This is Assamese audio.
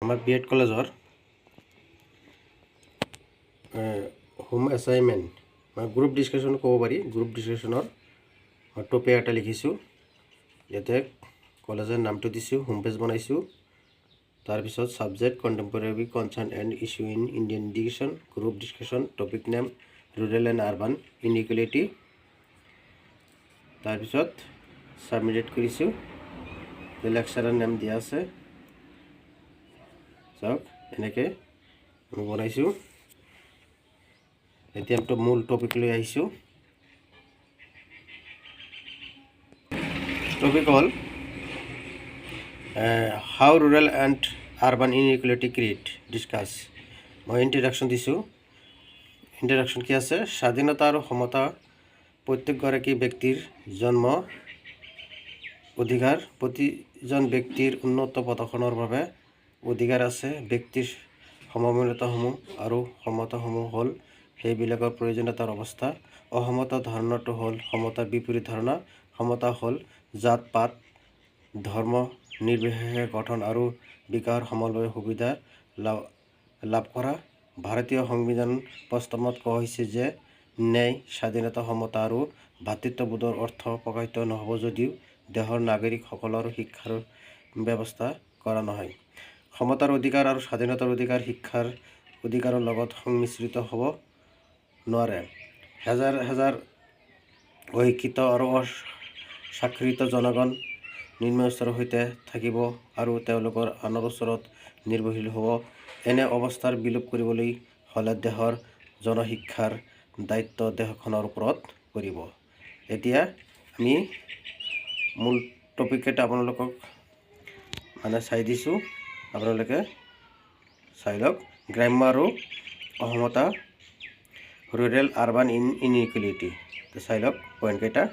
আমাৰ বিএড কলেজৰ হোম এছাইনমেণ্ট গ্ৰুপ ডিছকাশ্যন ক'ব পাৰি। গ্ৰুপ ডিছকাশ্যনৰ টপিক এটা লিখিছোঁ। ইয়াতে কলেজৰ নামটো দিছোঁ, হোম পেজ বনাইছোঁ। তাৰপিছত subject contemporary concerned and issue in Indian education, group discussion, topic name rural and urban inequality. তাৰপিছত ছাবমিট কৰিছোঁ। লেকচাৰৰ নেম দিয়া আছে। চাওক এনেকৈ আমি বনাইছোঁ। এতিয়া মূল টপিক লৈ আহিছোঁ। টপিক হ'ল how rural and urban inequality create discuss. মই ইণ্ট্ৰডাকশ্যন দিছোঁ। ইণ্ট্ৰডাকশ্যন কি আছে? স্বাধীনতা আৰু সমতা প্ৰত্যেকগৰাকী ব্যক্তিৰ জন্ম অধিকাৰ। প্ৰতিজন ব্যক্তিৰ উন্নত প্ৰদৰ্শনৰ বাবে অধিকাৰ আছে। ব্যক্তিৰ সমমূল্যতাসমূহ আৰু সমতাসমূহ হ'ল সেইবিলাকৰ প্ৰয়োজনীয়তাৰ অৱস্থা। অসমতা ধাৰণাটো হ'ল সমতাৰ বিপৰীত ধাৰণা। সমতা হ'ল জাত পাত ধৰ্ম নিৰ্বিশেষে গঠন আৰু বিকাশৰ সমানভাৱে সুবিধা লাভ কৰা। ভাৰতীয় সংবিধান প্ৰস্তাৱত কোৱা হৈছে যে ন্যায়, স্বাধীনতা, সমতা আৰু ভাতৃত্ববোধৰ অৰ্থ প্ৰকাশিত নহ'ব যদিও দেশৰ নাগৰিকসকলৰ শিক্ষাৰ ব্যৱস্থা কৰা নহয়। সমতাৰ অধিকাৰ আৰু স্বাধীনতাৰ অধিকাৰ শিক্ষাৰ অধিকাৰৰ লগত সংমিশ্ৰিত হ'ব নোৱাৰে। হাজাৰ হাজাৰ অশিক্ষিত আৰু অস্বাক্ষৰিত জনগণ নিম্ন স্তৰৰ সৈতে থাকিব আৰু তেওঁলোকৰ আনৰ ওচৰত নিৰ্ভৰশীল হ'ব। এনে অৱস্থাৰ বিলোপ কৰিবলৈ হ'লে দেশৰ জনশিক্ষাৰ দায়িত্ব দেশখনৰ ওপৰত পৰিব। এতিয়া আমি মূল টপিককেইটা আপোনালোকক চাই দিছোঁ। আপোনালোকে চাই লওক। গ্ৰাম্য আৰু অসমতা ৰুৰেল আৰ্বান ইনইকুৱেলিটি চাই লওক পইণ্টকেইটা।